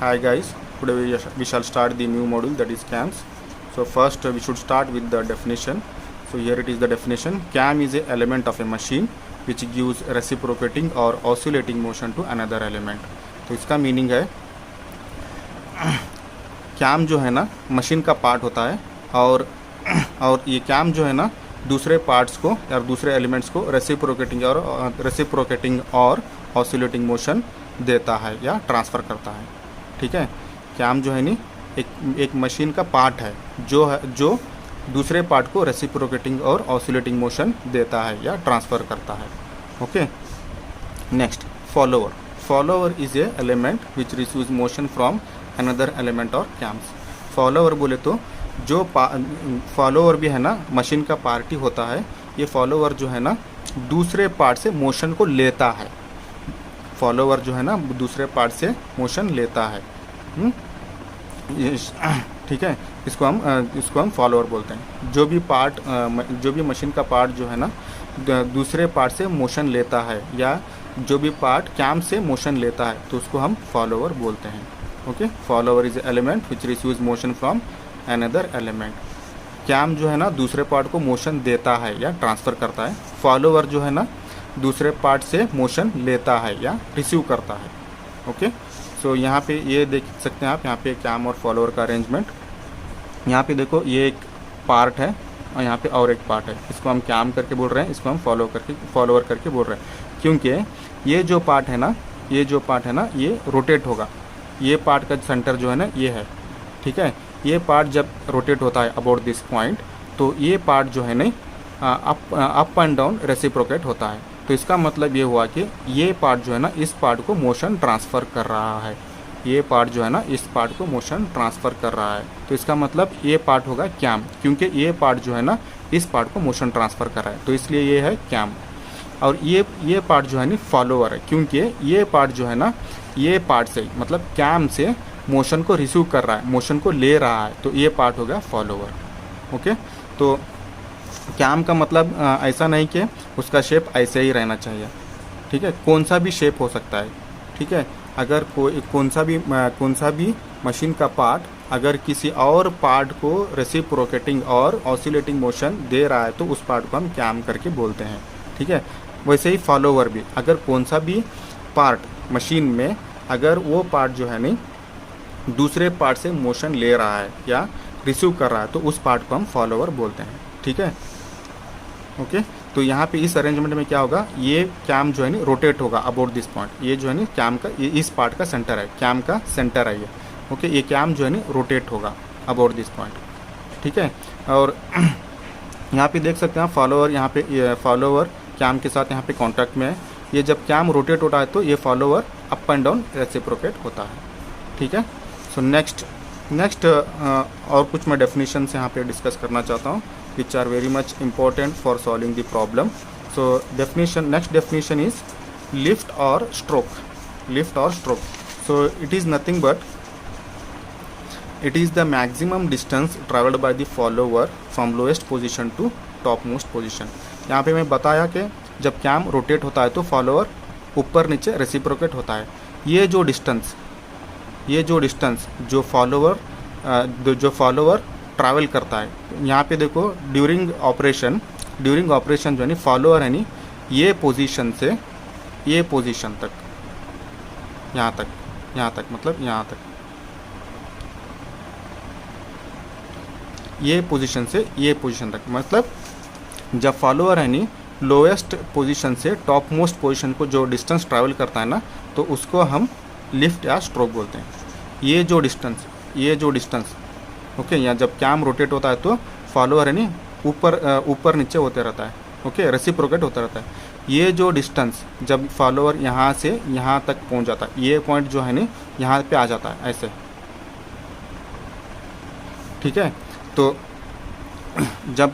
Hi guys, today we shall start the new module, that is CAMs. So first we should start with the definition. So here it is the definition. CAM is a element of a machine which gives reciprocating or oscillating motion to another element. तो इसका meaning है CAM जो है ना machine का part होता है और ये CAM जो है ना दूसरे पार्ट्स को या दूसरे एलिमेंट्स को रेसिप्रोकेटिंग और ऑसिलेटिंग मोशन देता है या ट्रांसफ़र करता है। ठीक है, CAM जो है नी एक मशीन का पार्ट है जो दूसरे पार्ट को रेसिप्रोकेटिंग और ऑसिलेटिंग मोशन देता है या ट्रांसफ़र करता है। Okay, next follower is a element which receives motion from another element और CAMs। फॉलोअर बोले तो जो फॉलोअर भी है ना मशीन का पार्ट ही होता है। ये फॉलोअर जो है ना दूसरे पार्ट से मोशन को लेता है। फॉलोअर जो है ना दूसरे पार्ट से मोशन लेता है। ठीक है, इसको हम फॉलोअर बोलते हैं। जो भी मशीन का पार्ट जो है ना दूसरे पार्ट से मोशन लेता है या जो भी पार्ट CAM से मोशन लेता है तो उसको हम फॉलोअर बोलते हैं। Okay, follower is element which receives motion from another element. CAM जो है ना दूसरे पार्ट को मोशन देता है या ट्रांसफ़र करता है। फॉलोअर जो है ना दूसरे पार्ट से मोशन लेता है या रिसीव करता है। ओके, सो यहाँ पे ये देख सकते हैं आप, यहाँ पे CAM और फॉलोअर का अरेंजमेंट। यहाँ पे देखो ये एक पार्ट है और यहाँ पे और एक पार्ट है। इसको हम CAM करके बोल रहे हैं, इसको हम फॉलोअर करके बोल रहे हैं, क्योंकि ये जो पार्ट है ना ये रोटेट होगा। ये पार्ट का सेंटर जो है ना ये है। ठीक है, ये पार्ट जब रोटेट होता है अबाउट दिस पॉइंट तो ये पार्ट जो है ना अप एंड डाउन रेसिप्रोकेट होता है। तो इसका मतलब ये हुआ कि ये पार्ट जो है ना इस पार्ट को मोशन ट्रांसफ़र कर रहा है। ये पार्ट जो है ना इस पार्ट को मोशन ट्रांसफ़र कर रहा है। तो इसका मतलब ये पार्ट होगा CAM, क्योंकि ये पार्ट जो है ना इस पार्ट को मोशन ट्रांसफ़र कर रहा है, तो इसलिए ये है CAM। और ये पार्ट जो है ना फॉलोअर है, क्योंकि ये पार्ट जो है ना ये पार्ट से मतलब CAM से मोशन को रिसीव कर रहा है, मोशन को ले रहा है, तो ये पार्ट हो गया फॉलोअर। ओके, तो CAM का मतलब ऐसा नहीं कि उसका शेप ऐसे ही रहना चाहिए। ठीक है, कौन सा भी शेप हो सकता है। ठीक है, अगर कौन सा भी मशीन का पार्ट अगर किसी और पार्ट को रेसिप्रोकेटिंग और ऑसिलेटिंग मोशन दे रहा है तो उस पार्ट को हम CAM करके बोलते हैं। ठीक है, वैसे ही फॉलोअर भी अगर कौन सा भी पार्ट मशीन में अगर वो पार्ट जो है नहीं दूसरे पार्ट से मोशन ले रहा है या रिसीव कर रहा है तो उस पार्ट को हम फॉलोअर बोलते हैं। ठीक है, ओके, तो यहाँ पे इस अरेंजमेंट में क्या होगा, ये CAM जो है ना रोटेट होगा अबाउट दिस पॉइंट। ये जो है ना CAM का इस पार्ट का सेंटर है, CAM का सेंटर है ये। ओके, ये CAM जो है ना रोटेट होगा अबाउट दिस पॉइंट। ठीक है, और यहाँ पे देख सकते हैं फॉलोअर, यहाँ पे फॉलोअर CAM के साथ यहाँ पे कॉन्टैक्ट में है। ये जब CAM रोटेट होता है तो ये follower up and down reciprocate होता है। ठीक है, सो नेक्स्ट और कुछ मैं डेफिनेशंस यहाँ पे डिस्कस करना चाहता हूँ which are very much important for solving the problem. So next definition is lift or stroke. So it is nothing but it is the maximum distance traveled by the follower from lowest position to topmost position. यहाँ पे मैं बताया कि जब CAM rotate होता है तो follower ऊपर नीचे रेसिप्रोकेट होता है। ये जो डिस्टेंस जो फॉलोअर ट्रैवल करता है, यहाँ पे देखो ड्यूरिंग ऑपरेशन जो है नी फॉलोअर है नी ये पोजीशन से ये पोजीशन तक, यहाँ तक मतलब यहाँ तक, ये पोजीशन से ये पोजीशन तक, मतलब जब फॉलोअर है नी लोएस्ट पोजीशन से टॉप मोस्ट पोजीशन को जो डिस्टेंस ट्रैवल करता है ना तो उसको हम लिफ्ट या स्ट्रोक बोलते हैं। ये जो डिस्टेंस ओके, यहाँ जब CAM रोटेट होता है तो फॉलोअर है नी ऊपर नीचे होते रहता है। ओके, रेसिप्रोकेट होता रहता है। ये जो डिस्टेंस जब फॉलोअर यहाँ से यहाँ तक पहुँच जाता है, ये पॉइंट जो है नी यहाँ पे आ जाता है ऐसे। ठीक है, तो जब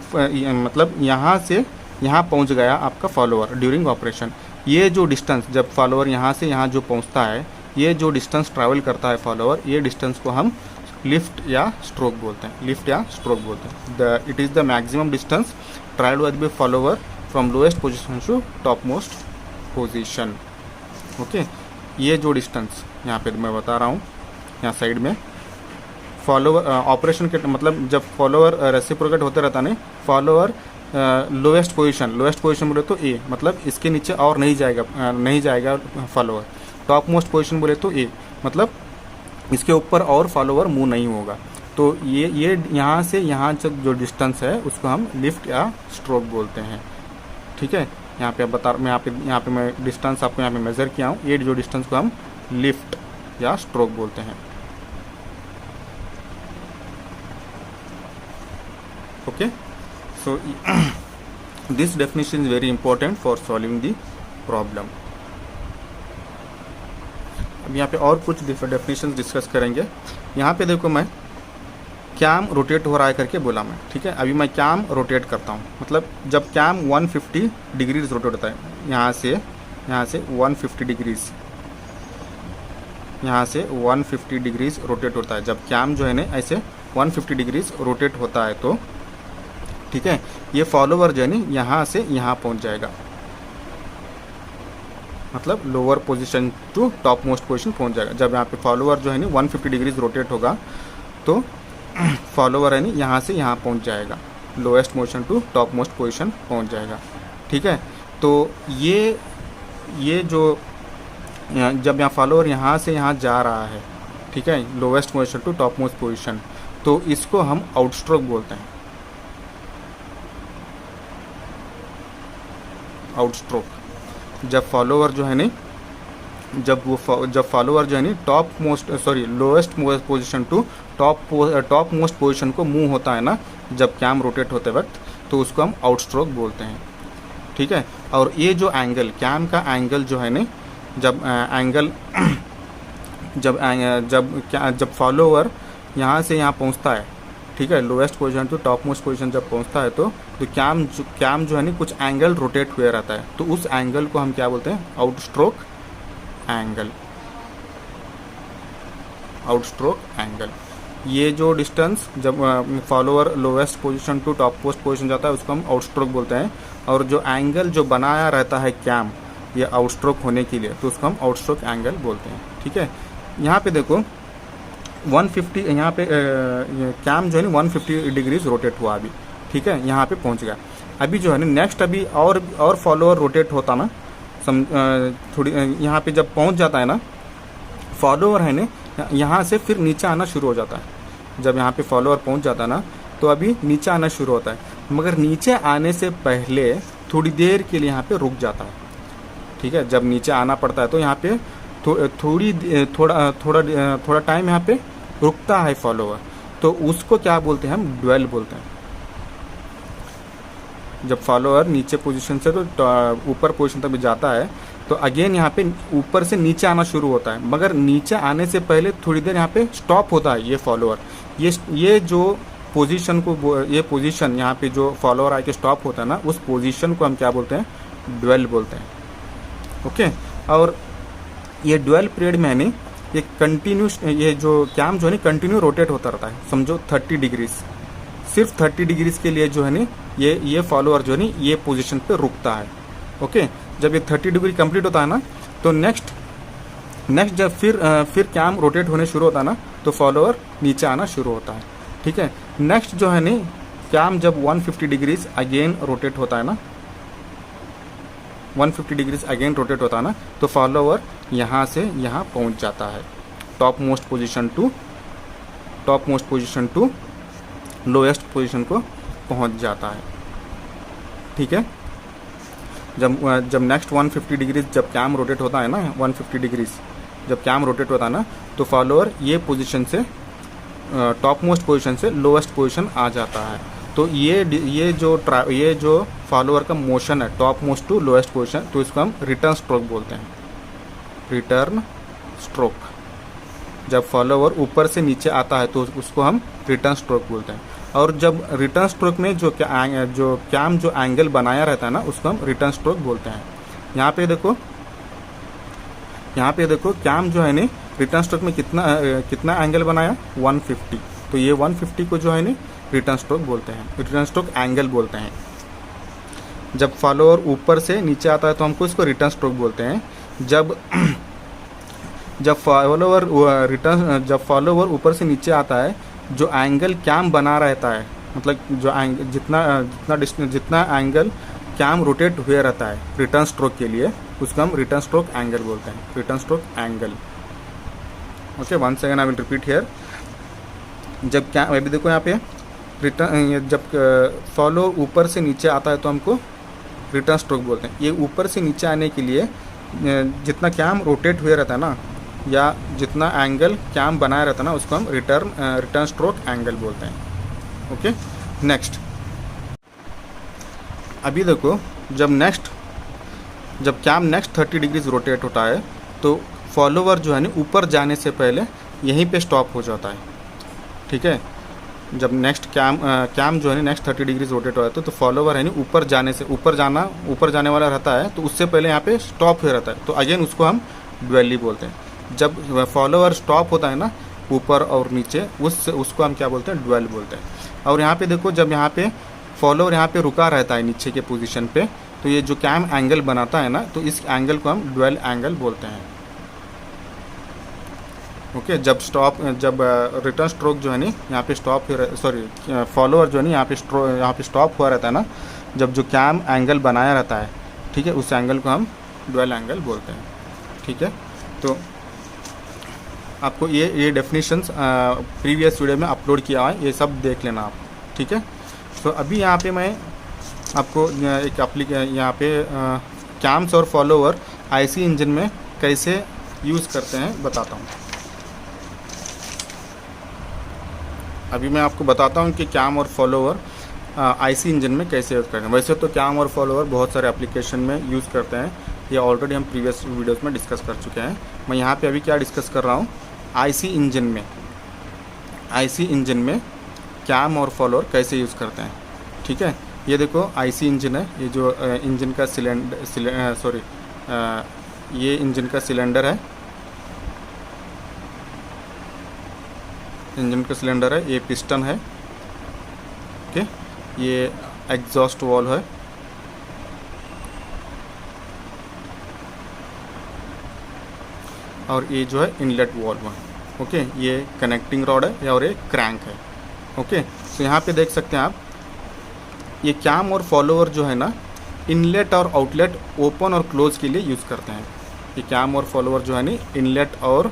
मतलब यहाँ से यहाँ पहुँच गया आपका फॉलोअर ड्यूरिंग ऑपरेशन, ये जो डिस्टेंस जब फॉलोअर यहाँ से यहाँ जो पहुँचता है, ये जो डिस्टेंस ट्रैवल करता है फॉलोअर, ये डिस्टेंस को हम लिफ्ट या स्ट्रोक बोलते हैं। It is the maximum distance travelled by the follower from lowest position to top most position. Okay, ये जो डिस्टेंस यहाँ पे मैं बता रहा हूँ, यहाँ साइड में फॉलोअर ऑपरेशन के मतलब जब फॉलोअर रेसिप्रोकेट होते रहता नहीं, फॉलोअर लोएस्ट पोजीशन बोले तो ए, मतलब इसके नीचे और नहीं जाएगा फॉलोअर। टॉप मोस्ट पोजीशन बोले तो ए, मतलब इसके ऊपर और फॉलोअर मूव नहीं होगा। तो ये यहाँ से यहाँ तक जो डिस्टेंस है उसको हम लिफ्ट या स्ट्रोक बोलते हैं। ठीक है, यहाँ पे यहाँ पे मैं डिस्टेंस आपको यहाँ पे मेज़र किया हूँ। ये जो डिस्टेंस को हम लिफ्ट या स्ट्रोक बोलते हैं। Okay, so this definition is very important for solving the problem. अब यहाँ पे और कुछ डेफिनेशन डिस्कस करेंगे। यहाँ पे देखो मैं कैम रोटेट हो रहा है करके बोला मैं, ठीक है। अभी मैं कैम रोटेट करता हूँ, मतलब जब कैम 150 डिग्रीज रोटेट होता है, यहाँ से 150 डिग्रीज, यहाँ से 150 डिग्रीज रोटेट होता है। जब कैम जो है ना ऐसे 150 डिग्रीज रोटेट होता है तो ठीक है, ये फॉलोवर जो है ना यहाँ से यहाँ पहुँच जाएगा, मतलब lower position to top most position पहुँच जाएगा। जब यहाँ पे फॉलोवर जो है ना 150 डिग्रीज रोटेट होगा तो फॉलोवर है ना यहाँ से यहाँ पहुँच जाएगा, lowest motion to top most position पहुँच जाएगा। ठीक है, तो ये जो जब यहाँ फॉलोवर यहाँ से यहाँ जा रहा है, ठीक है, lowest motion to top most position, तो इसको हम आउटस्ट्रोक बोलते हैं। आउटस्ट्रोक जब फॉलोवर जो है ना जब फॉलोवर जो है ना lowest position to top most position को मूव होता है ना, जब कैम रोटेट होते वक्त, तो उसको हम आउटस्ट्रोक बोलते हैं। ठीक है, और ये जो एंगल कैम का एंगल जो है ना, जब फॉलोवर यहाँ से यहाँ पहुँचता है, ठीक है, lowest position to top most position जब पहुँचता है तो कैम जो है ना कुछ एंगल रोटेट हुए रहता है, तो उस एंगल को हम क्या बोलते हैं? आउटस्ट्रोक एंगल। आउटस्ट्रोक एंगल, ये जो डिस्टेंस जब follower lowest position to top most position जाता है उसको हम आउटस्ट्रोक बोलते हैं। और जो एंगल जो बनाया रहता है कैम ये आउटस्ट्रोक होने के लिए, तो उसको हम आउटस्ट्रोक एंगल बोलते हैं। ठीक है, यहाँ पे देखो 150 यहाँ पे कैम जो है ना 150 डिग्रीज रोटेट हुआ अभी, ठीक है, यहाँ पे पहुँच गया। अभी जो है ना नेक्स्ट अभी और फॉलोअर रोटेट होता ना, थोड़ी यहाँ पे जब पहुँच जाता है ना फॉलोअर है ना, यहाँ से फिर नीचे आना शुरू हो जाता है। जब यहाँ पे फॉलोअर पहुँच जाता है ना तो अभी नीचे आना शुरू होता है, मगर नीचे आने से पहले थोड़ी देर के लिए यहाँ पे रुक जाता है। ठीक है, जब नीचे आना पड़ता है तो यहाँ पे थोड़ा टाइम यहाँ पे रुकता है फॉलोअर, तो उसको क्या बोलते हैं? हम ड्वेल बोलते हैं। जब फॉलोअर नीचे पोजीशन से तो ऊपर पोजीशन तक जाता है तो अगेन यहाँ पे ऊपर से नीचे आना शुरू होता है, मगर नीचे आने से पहले थोड़ी देर यहाँ पे स्टॉप होता है ये फॉलोअर। ये जो पोजीशन को ये पोजीशन यहाँ पे जो फॉलोअर आके स्टॉप होता है ना, उस पोजीशन को हम क्या बोलते हैं? ड्वेल बोलते हैं। ओके, और ये ड्वेल पीरियड में नहीं, ये कंटिन्यूस ये जो कैम जो है ना कंटिन्यू रोटेट होता रहता है। समझो 30 डिग्रीज, सिर्फ 30 डिग्रीज के लिए जो है ना ये फॉलोअर जो है ना ये पोजीशन पे रुकता है। ओके, जब ये 30 डिग्री कंप्लीट होता है ना तो नेक्स्ट जब फिर कैम रोटेट होने शुरू होता है ना तो फॉलोअर नीचे आना शुरू होता है। ठीक है, नेक्स्ट जो है ना कैम जब 150 डिग्रीज अगेन रोटेट होता है ना, 150 डिग्रीज अगेन रोटेट होता है ना, तो फॉलोअर यहाँ से यहाँ पहुँच जाता है, top most position to lowest position को पहुँच जाता है। ठीक है, जब नेक्स्ट 150 डिग्रीज जब कैम रोटेट होता है ना, 150 डिग्रीज जब कैम रोटेट होता है ना, तो फॉलोअर ये पोजीशन से टॉप मोस्ट पोजीशन से लोएस्ट पोजीशन आ जाता है। तो ये जो फॉलोअर का मोशन है top most to lowest position, तो इसको हम रिटर्न स्ट्रोक बोलते हैं। रिटर्न स्ट्रोक, जब फॉलोअर ऊपर से नीचे आता है तो उसको हम रिटर्न स्ट्रोक बोलते हैं। और जब रिटर्न स्ट्रोक में जो कैम जो एंगल बनाया रहता है ना उसको हम रिटर्न स्ट्रोक बोलते हैं। यहाँ पे देखो कैम जो है ना रिटर्न स्ट्रोक में कितना एंगल बनाया? 150। तो ये 150 को जो है ना रिटर्न स्ट्रोक बोलते हैं, रिटर्न स्ट्रोक एंगल बोलते हैं। जब फॉलोअर ऊपर से नीचे आता है तो हमको इसको रिटर्न स्ट्रोक बोलते हैं। जब फॉलोवर ऊपर से नीचे आता है, जो एंगल कैम बना रहता है, मतलब जो जितना एंगल कैम रोटेट हुए रहता है रिटर्न स्ट्रोक के लिए, उसको हम रिटर्न स्ट्रोक एंगल बोलते हैं, return stroke angle. Okay, once again I will repeat here. जब क्या अभी देखो यहाँ पे जब फॉलो ऊपर से नीचे आता है तो हमको रिटर्न स्ट्रोक बोलते हैं। ये ऊपर से नीचे आने के लिए जितना कैम रोटेट हुए रहता है ना, या जितना एंगल कैम बनाया रहता है ना, उसको हम रिटर्न स्ट्रोक एंगल बोलते हैं। Okay, next. अभी देखो जब कैम नेक्स्ट 30 डिग्रीज रोटेट होता है तो फॉलोवर जो है ना ऊपर जाने से पहले यहीं पे स्टॉप हो जाता है। ठीक है, जब नेक्स्ट कैम जो है नेक्स्ट 30 डिग्रीज रोटेट हो जाता है तो फॉलोवर है ना ऊपर जाने वाला रहता है, तो उससे पहले यहाँ पे स्टॉप हो रहता है, तो अगेन उसको हम ड्वेली बोलते हैं। जब फॉलोवर स्टॉप होता है ना ऊपर और नीचे, उसको हम क्या बोलते हैं, ड्वेल बोलते हैं। और यहाँ पे देखो, जब यहाँ पे फॉलोवर यहाँ पे रुका रहता है नीचे के पोजीशन पे, तो ये जो कैम एंगल बनाता है ना, तो इस एंगल को हम ड्वेल एंगल बोलते हैं। ओके, जब रिटर्न स्ट्रोक जो है नी यहाँ पे फॉलोवर जो है नी यहाँ पे स्टॉप हुआ रहता है ना, जब जो कैम एंगल बनाया रहता है, ठीक है, उस एंगल को हम ड्वेल एंगल बोलते हैं। ठीक है, तो आपको ये डेफिनेशंस प्रीवियस वीडियो में अपलोड किया है, ये सब देख लेना आप। ठीक है, तो अभी यहाँ पे मैं आपको यहाँ पे कैम्स और फॉलोवर आईसी इंजन में कैसे यूज़ करते हैं बताता हूँ। अभी मैं आपको बताता हूँ कि कैम और फॉलोवर आईसी इंजन में कैसे यूज़ करते हैं। वैसे तो कैम और फॉलोवर बहुत सारे एप्लीकेशन में यूज़ करते हैं, ये ऑलरेडी हम प्रीवियस वीडियोस में डिस्कस कर चुके हैं। मैं यहाँ पे अभी क्या डिस्कस कर रहा हूँ, आईसी इंजन में कैम और फॉलोवर कैसे यूज़ करते हैं। ठीक है, ये देखो आईसी इंजन है, ये जो इंजन का ये इंजन का सिलेंडर है, ये पिस्टन है। ओके, ये एग्जॉस्ट वाल्व है, और ये जो है इनलेट वाल्व है। ओके, ये कनेक्टिंग रॉड है और ये क्रैंक है। ओके, तो यहाँ पे देख सकते हैं आप, ये कैम और फॉलोवर जो है ना इनलेट और आउटलेट ओपन और क्लोज के लिए यूज़ करते हैं। ये कैम और फॉलोवर जो है ना इनलेट और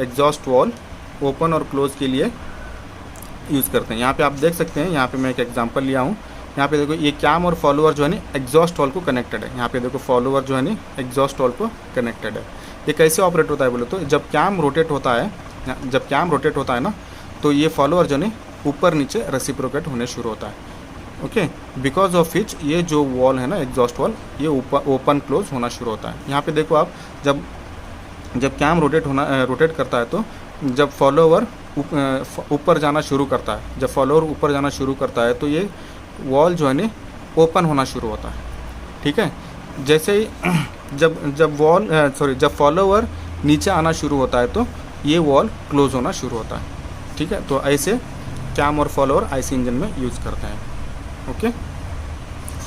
एग्जॉस्ट वाल्व ओपन और क्लोज के लिए यूज़ करते हैं। यहाँ पे आप देख सकते हैं, यहाँ पे मैं एक एग्जांपल लिया हूँ। यहाँ पे देखो, ये कैम और फॉलोवर जो है ना एग्जॉस्ट वाल्व को कनेक्टेड है। यहाँ पे देखो, फॉलोवर जो है ना एग्जॉस्ट वाल्व को कनेक्टेड है। ये कैसे ऑपरेट होता है बोले तो, जब कैम रोटेट होता है ना, तो ये फॉलोवर जो है ऊपर नीचे रेसिप्रोकेट होने शुरू होता है। ओके, बिकॉज ऑफ विच ये जो वॉल है ना एग्जॉस्ट वॉल, ये ओपन क्लोज होना शुरू होता है। यहाँ पे देखो आप, जब कैम रोटेट करता है, तो जब फॉलोवर ऊपर जाना शुरू करता है, तो ये वॉल जो है ना ओपन होना शुरू होता है। ठीक है, जैसे ही जब फॉलोवर नीचे आना शुरू होता है, तो ये वॉल क्लोज होना शुरू होता है। ठीक है, तो ऐसे कैम और फॉलोवर आईसी इंजन में यूज़ करते हैं। ओके,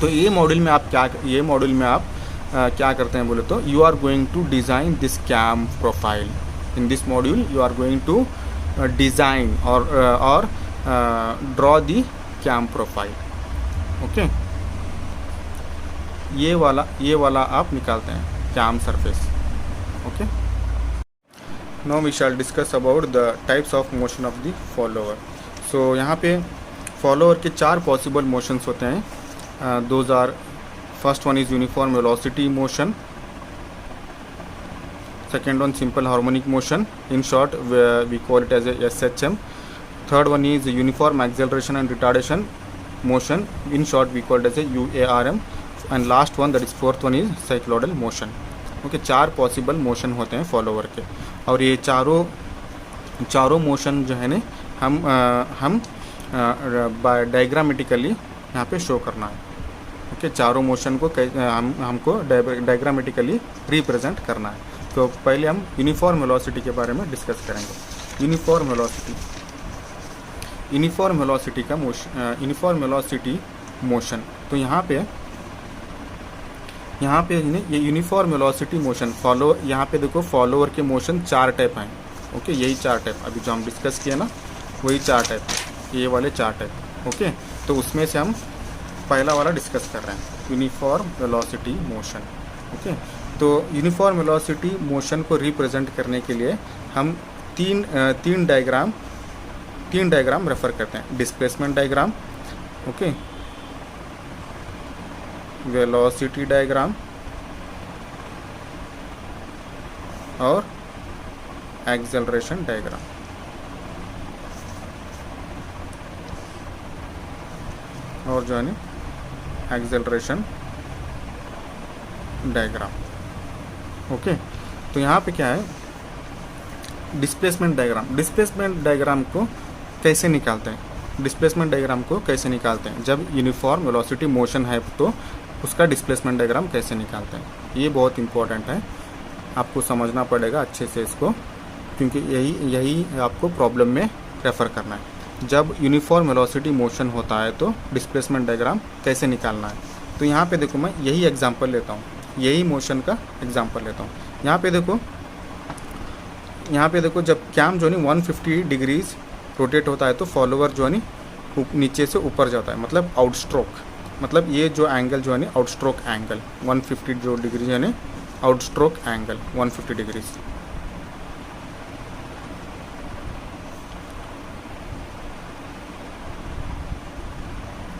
तो ये मॉड्यूल में आप क्या करते हैं बोले तो, you are going to design this cam profile. In this module you are going to design और draw the cam profile. Okay, ये वाला आप निकालते हैं cam surface. Okay, now we shall discuss about the types of motion of the follower. So यहाँ पे follower के 4 possible motions होते हैं। Those are, first one is uniform velocity motion, second one simple harmonic motion, in short we call it as a SHM. Third one is uniform acceleration and retardation motion, in short we call it as a UARM. And last one, that is fourth one, is cycloidal motion. Okay, 4 possible motion होते हैं follower के, और ये चारों motion जो है ना हम डायग्रामेटिकली यहाँ पे शो करना है। ओके, चारों मोशन को हमको डायग्रामेटिकली रिप्रेजेंट करना है। तो पहले हम यूनिफॉर्म वेलोसिटी के बारे में डिस्कस करेंगे। Uniform velocity motion. तो यहाँ पे यहाँ पे ये यूनिफॉर्म वेलोसिटी मोशन फॉलो, यहाँ पे देखो फॉलोअर के मोशन 4 टाइप हैं। ओके, यही 4 टाइप अभी जो हम डिस्कस किए ना, वही 4 टाइप है, ये वाले 4 टाइप। ओके, तो उसमें से हम पहला वाला डिस्कस कर रहे हैं, यूनिफॉर्म वेलोसिटी मोशन। ओके, तो यूनिफॉर्म वेलोसिटी मोशन को रिप्रेजेंट करने के लिए हम तीन डायग्राम रेफर करते हैं। Displacement diagram, okay, velocity diagram और एक्सेलरेशन डायग्राम। और जो है ना एक्सेलरेशन डायग्राम। ओके, तो यहाँ पे क्या है, डिस्प्लेसमेंट डायग्राम को कैसे निकालते हैं? डिस्प्लेसमेंट डायग्राम को कैसे निकालते हैं? जब यूनिफॉर्म वेलोसिटी मोशन है तो उसका डिस्प्लेसमेंट डायग्राम कैसे निकालते हैं, ये बहुत इंपॉर्टेंट है, आपको समझना पड़ेगा अच्छे से इसको, क्योंकि यही आपको प्रॉब्लम में रेफ़र करना है। जब यूनिफॉर्म वेलोसिटी मोशन होता है तो डिस्प्लेसमेंट डायग्राम कैसे निकालना है। तो यहाँ पे देखो, मैं यही एग्जांपल लेता हूँ, यही मोशन का एग्जांपल लेता हूँ। यहाँ पे देखो जब कैम जो है 150 डिग्रीज रोटेट होता है तो फॉलोअर जो है नीचे से ऊपर जाता है, मतलब आउटस्ट्रोक, मतलब ये जो एंगल जो है आउटस्ट्रोक एंगल 150 जो डिग्री है ना, outstroke angle 150 degrees.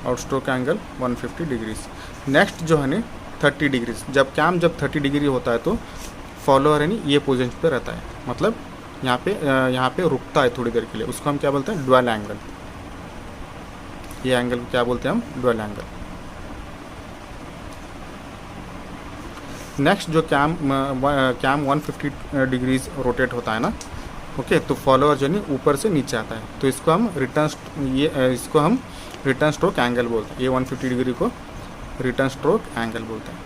Outstroke angle 150 degrees. Next जो है ना 30 डिग्रीज, जब कैम 30 डिग्री होता है तो फॉलोअर है नी ये पोजीशन पे रहता है, मतलब यहाँ पे रुकता है थोड़ी देर के लिए, उसको हम क्या बोलते हैं, ड्वेल एंगल। ये एंगल को क्या बोलते हैं हम, ड्वेल एंगल। नेक्स्ट जो कैम 150 डिग्रीज रोटेट होता है ना, ओके, तो फॉलोअर जो है ऊपर से नीचे आता है, तो इसको हम रिटर्न स्ट्रोक एंगल बोलते हैं। ये 150 डिग्री को रिटर्न स्ट्रोक एंगल बोलते हैं।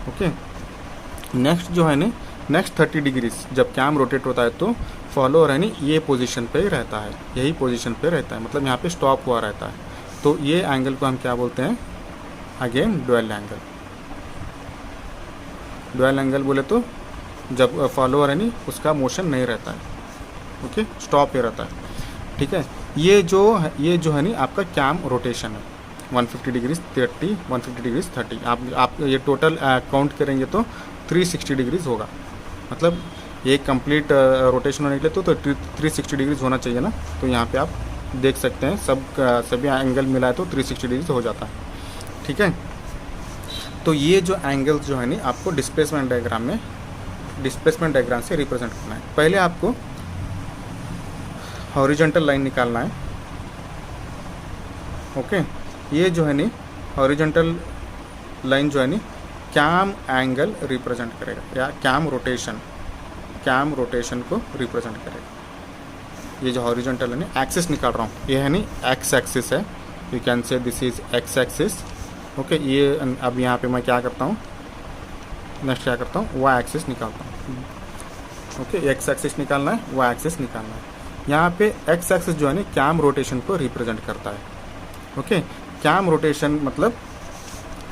ओके, नेक्स्ट जो है ना, नेक्स्ट 30 डिग्रीज जब कैम रोटेट होता है तो फॉलोअर है ना ये पोजीशन पे रहता है, यही पोजीशन पे रहता है, मतलब यहाँ पे स्टॉप हुआ रहता है, तो ये एंगल को हम क्या बोलते हैं, again dwell angle. Dwell angle बोले तो जब फॉलोअर है ना उसका मोशन नहीं रहता है, ओके, स्टॉप ही रहता है। ठीक है, ये जो है ना आपका कैम रोटेशन है, 150 डिग्रीज 30, 150 डिग्रीज 30, आप ये टोटल काउंट करेंगे तो 360 डिग्रीज होगा, मतलब ये कंप्लीट रोटेशन होने के लिए तो 360 डिग्रीज होना चाहिए ना। तो यहाँ पे आप देख सकते हैं सभी एंगल मिला है तो 360 डिग्रीज हो जाता है। ठीक है, तो ये जो एंगल्स जो है ना आपको डिस्प्लेसमेंट डायग्राम से रिप्रेजेंट करना है। पहले आपको हॉरिजॉन्टल लाइन निकालना है। ओके, ये जो है नी हॉरिजॉन्टल लाइन जो है नी कैम एंगल रिप्रेजेंट करेगा, या कैम रोटेशन को रिप्रेजेंट करेगा। ये जो हॉरिजॉन्टल है नी एक्सिस निकाल रहा हूँ, ये है नी एक्स एक्सिस है, you can say this is x axis. Okay, ये अब यहाँ पे मैं क्या करता हूँ, नेक्स्ट क्या करता हूँ, वाई एक्सिस निकालता हूँ। ओके, एक्स एक्सिस निकालना है, वाई एक्सिस निकालना है। यहाँ पे एक्स एक्सिस जो है नी कैम रोटेशन को रिप्रेजेंट करता है। ओके, कैम रोटेशन मतलब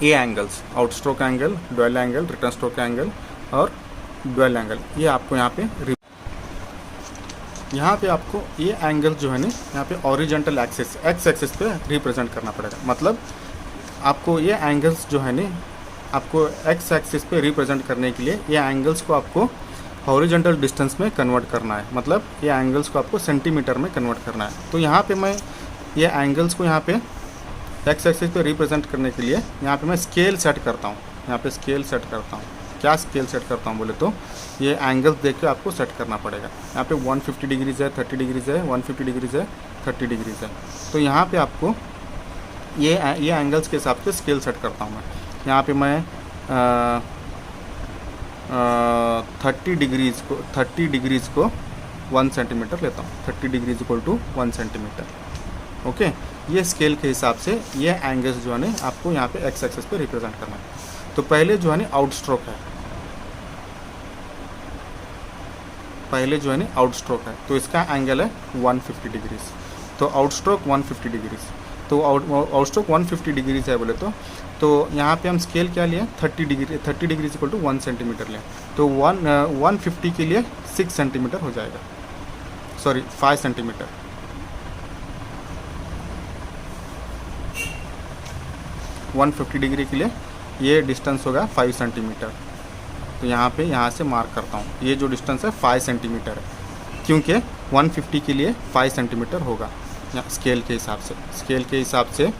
ये angles, outstroke angle, dwell angle, return stroke angle और ड्वेल एंगल, ये आपको यहाँ पे आपको ये एंगल जो है ना यहाँ पे हॉरिजॉन्टल एक्सिस एक्स एक्सिस पे रिप्रेजेंट करना पड़ेगा। मतलब आपको ये एंगल्स जो है ना आपको एक्स एक्सिस पे रिप्रेजेंट करने के लिए ये एंगल्स को आपको हॉरिजॉन्टल डिस्टेंस में कन्वर्ट करना है, मतलब ये एंगल्स को आपको सेंटीमीटर में कन्वर्ट करना है। तो यहाँ पे मैं ये एंगल्स को यहाँ पे एक्स एक्सिस पे रिप्रेजेंट करने के लिए यहाँ पे मैं स्केल सेट करता हूँ, यहाँ पे स्केल सेट करता हूँ। क्या स्केल सेट करता हूँ बोले तो ये एंगल्स देख के आपको सेट करना पड़ेगा। यहाँ पे 150 डिग्रीज है, 30 डिग्रीज है, 150 डिग्रीज है, 30 डिग्रीज है। तो यहाँ पे आपको ये एंगल्स के हिसाब से स्केल सेट करता हूँ मैं। यहाँ पे मैं 30 डिग्रीज़ को 1 सेंटीमीटर लेता हूँ, 30 degrees equal to 1 centimetre. Okay, ये स्केल के हिसाब से ये एंगल्स जो है ना आपको यहाँ पे एक्स एक्सिस पे रिप्रेजेंट करना है। तो पहले जो है ना आउटस्ट्रोक है, पहले जो है ना आउटस्ट्रोक है, तो इसका एंगल है 150 डिग्रीज। तो आउटस्ट्रोक 150 डिग्रीज। तो आउटस्ट्रोक 150 डिग्रीज है बोले तो यहाँ पे हम स्केल क्या लिए 30 degree, 30 degrees equal to 1 centimetre लें, तो 150 के लिए 6 सेंटीमीटर हो जाएगा, सॉरी 5 सेंटीमीटर। 150 डिग्री के लिए ये डिस्टेंस होगा 5 सेंटीमीटर। तो यहाँ से मार्क करता हूँ, ये जो डिस्टेंस है 5 सेंटीमीटर है, क्योंकि 150 के लिए 5 सेंटीमीटर होगा स्केल के हिसाब से। स्केल के हिसाब से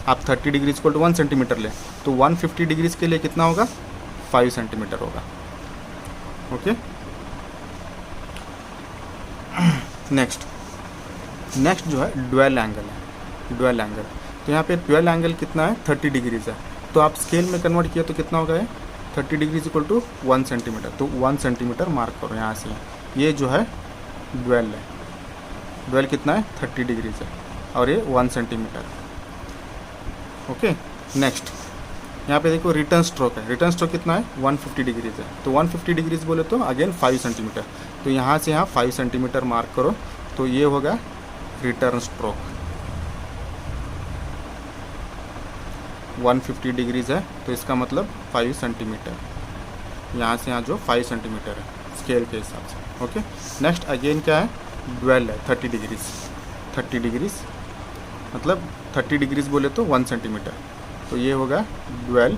आप 30 डिग्रीज इक्वल टू 1 सेंटीमीटर लें, तो 150 डिग्रीज के लिए कितना होगा 5 सेंटीमीटर होगा। ओके, नेक्स्ट जो है ड्वेल एंगल है। ड्वेल एंगल, तो यहाँ पे ड्वेल एंगल कितना है 30 डिग्रीज है, तो आप स्केल में कन्वर्ट किया तो कितना होगा ये 30 डिग्रीज इक्वल टू 1 सेंटीमीटर। तो 1 सेंटीमीटर मार्क करो यहाँ से, ये जो है ड्वेल है। ड्वेल कितना है 30 डिग्रीज है और ये 1 सेंटीमीटर। ओके, नेक्स्ट यहाँ पे देखो रिटर्न स्ट्रोक है। रिटर्न स्ट्रोक कितना है 150 डिग्रीज है, तो 150 डिग्रीज बोले तो अगेन 5 सेंटीमीटर। तो यहाँ से यहाँ 5 सेंटीमीटर मार्क करो, तो ये होगा रिटर्न स्ट्रोक। 150 डिग्रीज है तो इसका मतलब 5 सेंटीमीटर, यहाँ से यहाँ जो 5 सेंटीमीटर है स्केल के हिसाब से। ओके, नेक्स्ट अगेन क्या है ड्वेल है 30 डिग्रीज। 30 डिग्रीज मतलब 30 डिग्रीज बोले तो 1 सेंटीमीटर, तो ये होगा ड्वेल।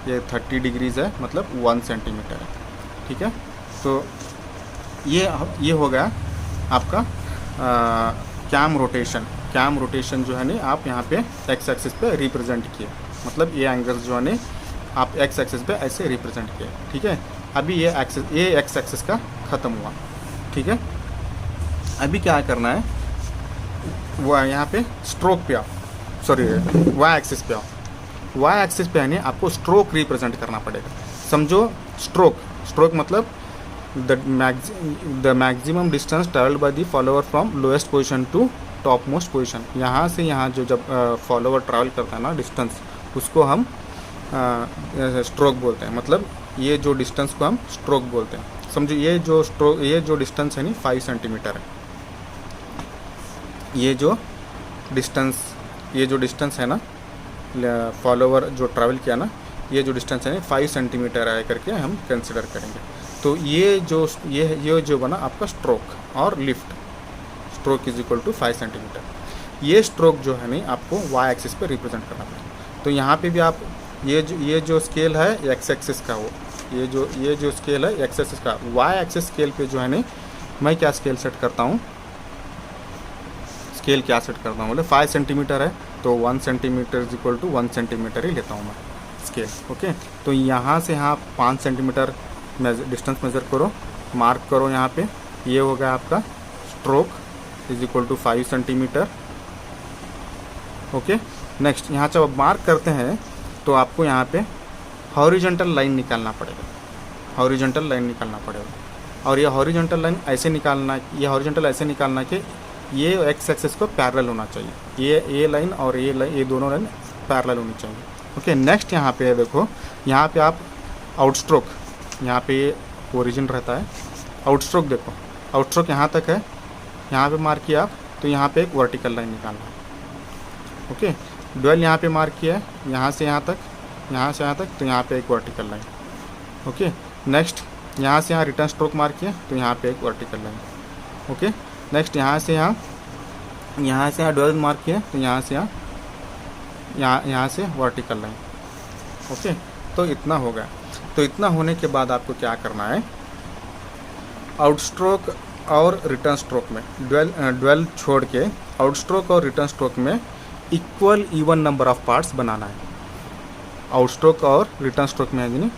ये 30 डिग्रीज है मतलब 1 सेंटीमीटर है। ठीक है, तो ये हो गया आपका कैम रोटेशन। कैम रोटेशन जो है ना आप यहाँ पे एक्स एक्सिस पे रिप्रेजेंट किए, मतलब ये एंगल्स जो है ना आप एक्स एक्सिस पे ऐसे रिप्रेजेंट किए। ठीक है, अभी ये एक्स एक्सिस का ख़त्म हुआ। ठीक है, अभी क्या करना है, वो यहाँ पे स्ट्रोक पे आओ, सॉरी वाई एक्सिस पे आओ। वाई एक्सिस पे यानी आपको स्ट्रोक रिप्रेजेंट करना पड़ेगा। समझो स्ट्रोक मतलब the maximum distance travelled by the follower from lowest position to top most position. यहाँ से यहाँ जो जब फॉलोअर ट्रैवल करता है ना डिस्टेंस, उसको हम स्ट्रोक बोलते हैं। मतलब ये जो डिस्टेंस को हम स्ट्रोक बोलते हैं। समझो ये जो डिस्टेंस है नहीं 5 सेंटीमीटर है। ये जो डिस्टेंस है ना फॉलोवर जो ट्रैवल किया ना, ये जो डिस्टेंस है ना 5 सेंटीमीटर आया करके हम कंसिडर करेंगे। तो ये जो बना आपका स्ट्रोक और lift. Stroke is equal to 5 centimetre. ये स्ट्रोक जो है नहीं आपको वाई एक्सिस पे रिप्रेजेंट करना पड़ेगा। तो यहाँ पे भी आप ये जो स्केल है एक्स एक्सिस का, वो ये जो स्केल है एक्स एक्सिस का, वाई एक्सिस स्केल पे जो है नहीं मैं क्या स्केल सेट करता हूँ, बोले 5 सेंटीमीटर है तो 1 centimetre is equal to 1 centimetre ही लेता हूँ मैं स्केल। ओके, तो यहाँ से यहाँ 5 सेंटीमीटर डिस्टेंस मेज़र करो, मार्क करो यहाँ पे। ये हो गया आपका stroke is equal to 5 centimetre. Okay, next यहाँ जब आप मार्क करते हैं तो आपको यहाँ पे हॉरिजॉन्टल लाइन निकालना पड़ेगा। और ये हॉरिजॉन्टल लाइन ऐसे निकालना कि ये एक्स एक्सिस को पैरेलल होना चाहिए। ये लाइन और ये दोनों लाइन पैरेलल होनी चाहिए। ओके, नेक्स्ट यहाँ पे देखो, यहाँ पे आप आउटस्ट्रोक, यहाँ पे ओरिजिन रहता है, आउटस्ट्रोक देखो, आउटस्ट्रोक यहाँ तक है, यहाँ पे मार्क किया आप, तो यहाँ पे एक वर्टिकल लाइन निकालना है। ओके, ड्वेल यहाँ पे मार्क किया है, यहाँ से यहाँ तक, तो यहाँ पे एक वर्टिकल लाइन। ओके, नेक्स्ट यहाँ से यहाँ रिटर्न स्ट्रोक मार्क किया, तो यहाँ पे एक वर्टिकल लाइन। ओके, नेक्स्ट यहाँ से यहाँ ड्वेल मार्क किया, तो यहाँ से वर्टिकल लाइन। ओके, तो इतना हो गया। तो इतना होने के बाद आपको क्या करना है, आउटस्ट्रोक और रिटर्न स्ट्रोक में ड्वेल छोड़ के आउटस्ट्रोक और रिटर्न स्ट्रोक में इवन नंबर ऑफ पार्ट्स बनाना है। आउटस्ट्रोक और रिटर्न स्ट्रोक में यानी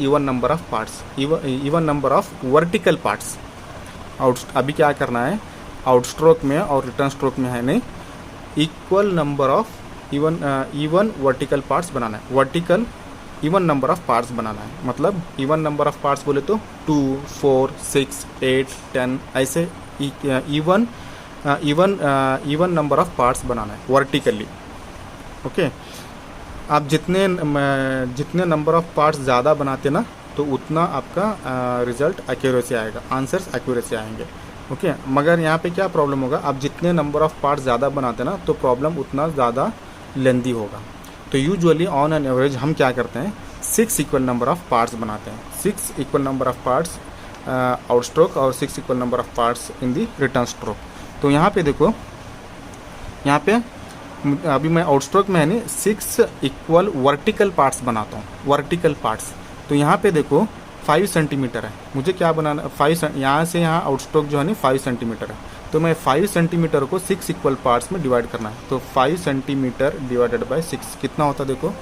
even number of parts, even number of vertical parts. अभी क्या करना है, आउटस्ट्रोक में और रिटर्न स्ट्रोक में है नहीं equal number of even vertical parts बनाना है। Vertical even number of parts बनाना है, मतलब इवन नंबर ऑफ पार्ट्स बोले तो 2, 4, 6, 8, 10 ऐसे इवन नंबर ऑफ पार्ट्स बनाना है वर्टिकली। ओके, आप जितने नंबर ऑफ पार्ट्स ज़्यादा बनाते ना तो उतना आपका रिजल्ट एक्यूरेसी आएगा, आंसर्स एक्यूरेसी आएंगे। ओके। मगर यहाँ पे क्या प्रॉब्लम होगा, आप जितने नंबर ऑफ़ पार्ट्स ज़्यादा बनाते हैं ना तो प्रॉब्लम उतना ज़्यादा लेंदी होगा। तो यूजुअली ऑन एन एवरेज हम क्या करते हैं, 6 इक्वल नंबर ऑफ़ पार्ट्स बनाते हैं, 6 equal number of parts out stroke और 6 equal number of parts in the return stroke. तो यहाँ पे देखो, यहाँ पे अभी मैं आउट स्ट्रोक में है नहीं 6 इक्वल वर्टिकल पार्ट्स बनाता हूँ, वर्टिकल पार्ट्स। तो यहाँ पे देखो 5 सेंटीमीटर है, मुझे क्या बनाना, 5 यहाँ से यहाँ आउट स्ट्रोक जो है ना 5 सेंटीमीटर है। तो मैं 5 सेंटीमीटर को 6 इक्वल पार्ट्स में डिवाइड करना है। तो 5 सेंटीमीटर डिवाइडेड बाय 6 कितना होता है, देखो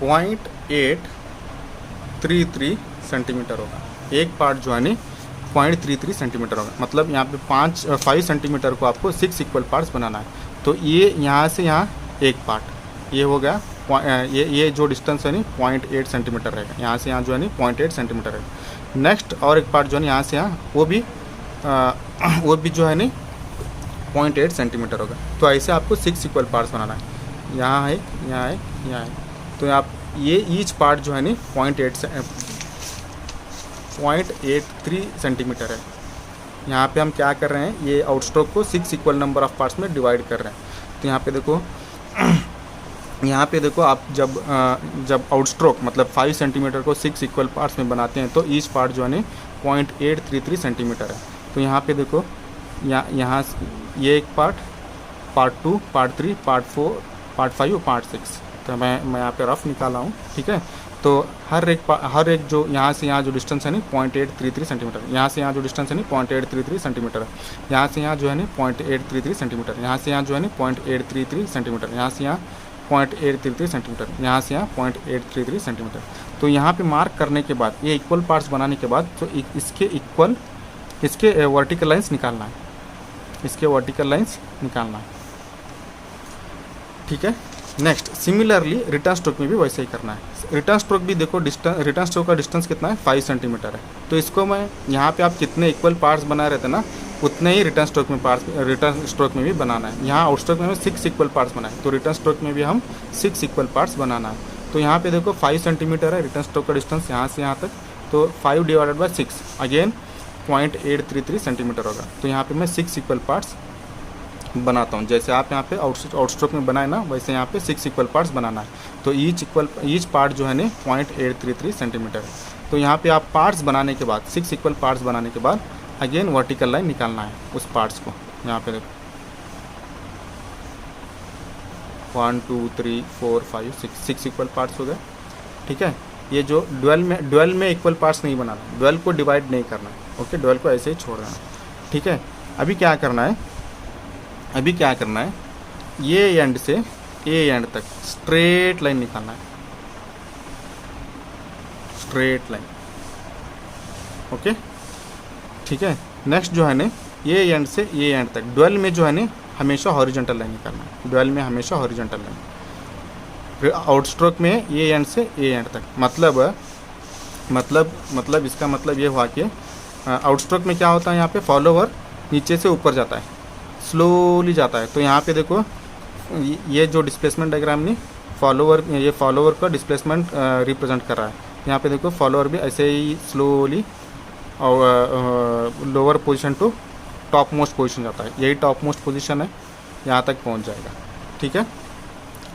0.833 सेंटीमीटर होगा। एक पार्ट जो है ना 0.33 सेंटीमीटर होगा। मतलब यहाँ पे 5 सेंटीमीटर को आपको 6 इक्वल पार्ट्स बनाना है। तो ये यहाँ से यहाँ एक पार्ट ये हो गया, ये जो डिस्टेंस है नी 0.8 सेंटीमीटर रहेगा। यहाँ से यहाँ जो है नी 0.8 सेंटीमीटर है। नेक्स्ट और एक पार्ट जो है यहाँ से यहाँ वो भी जो है नी 0.8 सेंटीमीटर होगा। तो ऐसे आपको 6 इक्वल पार्ट्स बनाना है। यहाँ है, यहाँ है, यहाँ है। तो आप ये ईच पार्ट जो है नी 0.83 सेंटीमीटर है। यहाँ पे हम क्या कर रहे हैं, ये आउट स्ट्रोक को 6 इक्वल नंबर ऑफ पार्ट्स में डिवाइड कर रहे हैं। तो यहाँ पे देखो यहाँ पे देखो आप जब आउट स्ट्रोक मतलब 5 सेंटीमीटर को 6 इक्वल पार्ट्स में बनाते हैं तो ईच पार्ट जो है ना 0.833 सेंटीमीटर है। तो यहाँ पे देखो यहाँ ये एक पार्ट 2, पार्ट 3, पार्ट 4, पार्ट 5 और पार्ट 6। तो मैं यहाँ पे रफ निकाला हूँ, ठीक है। तो हर एक जो यहाँ से यहाँ जो डिस्टेंस है ना 0.833 सेंटीमीटर, यहाँ से यहाँ जो डिस्टेंस है ना 0.833 सेंटीमीटर, यहाँ से यहाँ जो है ना 0.833 सेंटीमीटर, यहाँ से यहाँ जो है ना 0.833 सेंटीमीटर, यहाँ से यहाँ 0.833 सेंटीमीटर, यहाँ से यहाँ 0.833 सेंटीमीटर। तो यहाँ पे मार्क करने के बाद ये इक्वल पार्ट्स बनाने के बाद तो इसके वर्टिकल लाइंस निकालना है, इसके वर्टिकल लाइंस निकालना है, ठीक है। नेक्स्ट सिमिलरली रिटर्न स्ट्रोक में भी वैसे ही करना है। रिटर्न स्ट्रोक भी देखो रिटर्न स्ट्रोक का डिस्टेंस कितना है 5 सेंटीमीटर है। तो इसको मैं यहाँ पे आप कितने इक्वल पार्ट्स बनाए रहते ना उतने ही रिटर्न स्ट्रोक में भी बनाना है। यहाँ आउट स्ट्रोक में हमें 6 इक्वल पार्ट्स बनाए, तो रिटर्न स्ट्रोक में भी हम 6 इक्वल पार्ट्स बनाना है। तो यहाँ पे देखो 5 सेंटीमीटर है रिटर्न स्ट्रोक का डिस्टेंस यहाँ से यहाँ तक, तो 5 डिवाइडेड बाय 6 अगेन 0.833 सेंटीमीटर होगा। तो यहाँ पे मैं 6 इक्वल पार्ट्स बनाता हूँ। जैसे आप यहाँ पे आउट स्ट्रोक में बनाए ना वैसे यहाँ पे 6 इक्वल पार्ट्स बनाना है। तो ईच पार्ट जो है ना 0.833 सेंटीमीटर है। तो यहाँ पे आप पार्ट्स बनाने के बाद 6 इक्वल पार्ट्स बनाने के बाद अगेन वर्टिकल लाइन निकालना है उस पार्ट्स को। यहाँ पे देखो 1 2 3 4 5 6 इक्वल पार्ट्स हो गए, ठीक है। ये जो ड्वेल में इक्वल पार्ट्स नहीं बनाना, ड्वेल को डिवाइड नहीं करना, ओके, ड्वेल को ऐसे ही छोड़ देना, ठीक है। अभी क्या करना है, ये एंड से ए एंड तक स्ट्रेट लाइन निकालना है, स्ट्रेट लाइन, ओके, ठीक है। नेक्स्ट जो है ना ये एंड से ये एंड तक ड्वेल में जो है ना हमेशा हॉरिजॉन्टल लाइन निकालना है, ड्वेल में हमेशा हॉरिजॉन्टल लाइन। फिर आउट स्ट्रोक में ये एंड से ये एंड तक, मतलब इसका मतलब ये हुआ कि आउट स्ट्रोक में क्या होता है, यहाँ पे फॉलोवर नीचे से ऊपर जाता है, स्लोली जाता है। तो यहाँ पे देखो ये जो डिस्प्लेसमेंट डायग्राम नहीं फॉलोवर का डिस्प्लेसमेंट रिप्रेजेंट कर रहा है। यहाँ पे देखो फॉलोवर भी ऐसे ही स्लोली और lower position to top most position जाता है, यही टॉप मोस्ट पोजीशन है, यहाँ तक पहुँच जाएगा, ठीक है।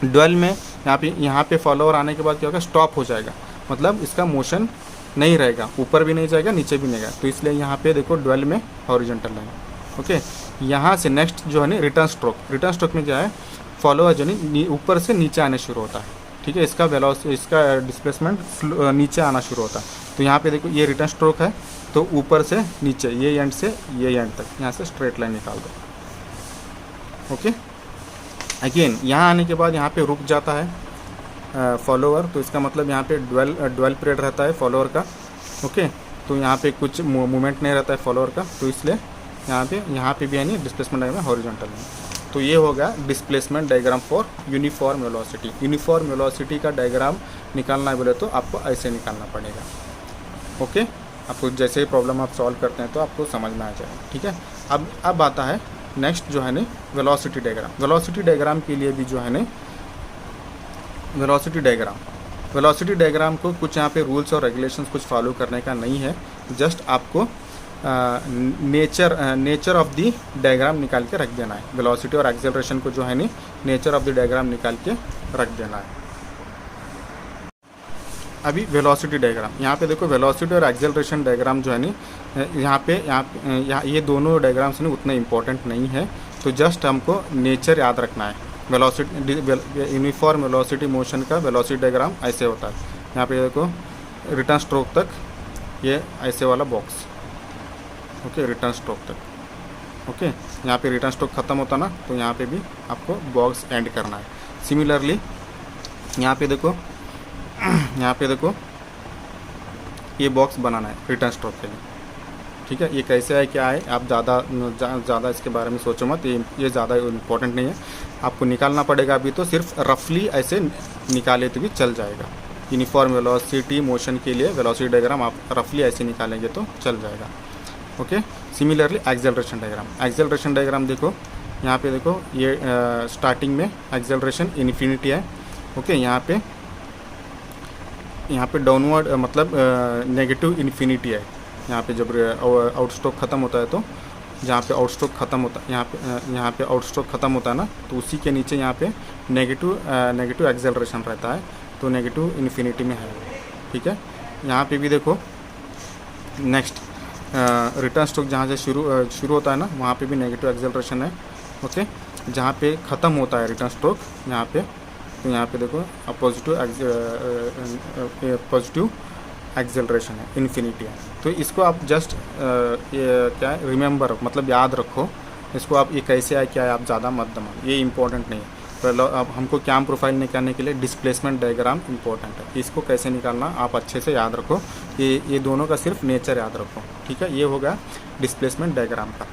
ड्वेल में यहाँ पे फॉलोवर आने के बाद क्या होगा, स्टॉप हो जाएगा, मतलब इसका मोशन नहीं रहेगा, ऊपर भी नहीं जाएगा नीचे भी नहीं जाएगा। तो इसलिए यहाँ पे देखो ड्वेल में हॉरिजॉन्टल लाइन, ओके। यहाँ से नेक्स्ट जो है ना रिटर्न स्ट्रोक में क्या है, फॉलोवर जो है ऊपर से नीचे आने शुरू होता है, ठीक है। इसका डिस्प्लेसमेंट नीचे आना शुरू होता है। तो यहाँ पे देखो ये रिटर्न स्ट्रोक है, तो ऊपर से नीचे ये एंड से ये एंड तक यहाँ से स्ट्रेट लाइन निकाल दो, ओके। अगेन यहाँ आने के बाद यहाँ पे रुक जाता है फॉलोवर, तो इसका मतलब यहाँ पे ड्वेल पीरियड रहता है फॉलोवर का, ओके। तो यहाँ पे कुछ मूवमेंट नहीं रहता है फॉलोवर का, तो इसलिए यहाँ पे भी यानी डिस्प्लेसमेंट डायग्राम हॉरिजॉन्टल है। तो ये होगा displacement diagram for uniform velocity. Uniform velocity का डायग्राम निकालना है बोले तो आपको ऐसे निकालना पड़ेगा, ओके। आपको जैसे ही प्रॉब्लम आप सॉल्व करते हैं तो आपको समझ में आ जाएगा, ठीक है। अब आता है नेक्स्ट जो है ना वेलोसिटी डायग्राम। वेलोसिटी डायग्राम के लिए भी जो है ना वेलोसिटी डायग्राम को कुछ यहाँ पे रूल्स और रेगुलेशंस कुछ फॉलो करने का नहीं है। जस्ट आपको नेचर ऑफ द डायग्राम निकाल के रख देना है। वेलोसिटी और एक्सेलरेशन को जो है नहीं, नेचर ऑफ द डायग्राम निकाल के रख देना है। अभी वेलोसिटी डायग्राम, यहाँ पे देखो वेलोसिटी और एक्सेलरेशन डायग्राम जो है नहीं, यहाँ ये दोनों डायग्राम्स नहीं उतना इम्पोर्टेंट नहीं है, तो जस्ट हमको नेचर याद रखना है। वेलोसिटी यूनिफॉर्म वेलोसिटी मोशन का वेलोसिटी डायग्राम ऐसे होता है। यहाँ पे देखो रिटर्न स्ट्रोक तक ये ऐसे वाला बॉक्स, ओके, रिटर्न स्ट्रोक तक, ओके। यहाँ पे रिटर्न स्ट्रोक ख़त्म होता ना, तो यहाँ पे भी आपको बॉक्स एंड करना है। सिमिलरली यहाँ पे देखो ये बॉक्स बनाना है रिटर्न स्ट्रोक के लिए, ठीक है। ये कैसे है क्या है आप ज़्यादा इसके बारे में सोचो मत, ये ज़्यादा इम्पोर्टेंट नहीं है, आपको निकालना पड़ेगा। अभी तो सिर्फ रफली ऐसे निकाले तो भी चल जाएगा। यूनिफॉर्म वेलोसिटी मोशन के लिए वेलोसिटी डायग्राम आप रफली ऐसे निकालेंगे तो चल जाएगा, ओके। सिमिलरली एक्सेलरेशन डायग्राम देखो, यहाँ पे देखो ये स्टार्टिंग में एक्सेलरेशन इन्फिनिटी है, ओके। यहाँ पे डाउनवर्ड मतलब नेगेटिव इन्फिनिटी है। यहाँ पे जब आउटस्ट्रोक ख़त्म होता है, तो जहाँ पे आउटस्ट्रोक ख़त्म होता है, यहाँ पे आउटस्ट्रोक ख़त्म होता है ना, तो उसी के नीचे यहाँ पे नेगेटिव एक्सेलरेशन रहता है, तो नेगेटिव इन्फिनिटी में है, ठीक है। यहाँ पे भी देखो नेक्स्ट रिटर्न स्ट्रोक जहाँ से शुरू होता है ना, वहाँ पे भी नेगेटिव एक्सेलरेशन है, ओके। जहाँ पे ख़त्म होता है रिटर्न स्ट्रोक यहाँ पे, तो यहाँ पे देखो पॉजिटिव एक्सेलरेशन है, इन्फिनिटी है। तो इसको आप जस्ट क्या है रिमेंबर, मतलब याद रखो इसको। आप ये कैसे है क्या है आप ज़्यादा मत दमाओ, ये इंपॉर्टेंट नहीं है। तो अब हमको कैम प्रोफाइल निकालने के लिए डिस्प्लेसमेंट डायग्राम इंपॉर्टेंट है, इसको कैसे निकालना आप अच्छे से याद रखो। ये दोनों का सिर्फ नेचर याद रखो, ठीक है। ये होगा डिस्प्लेसमेंट डायग्राम का।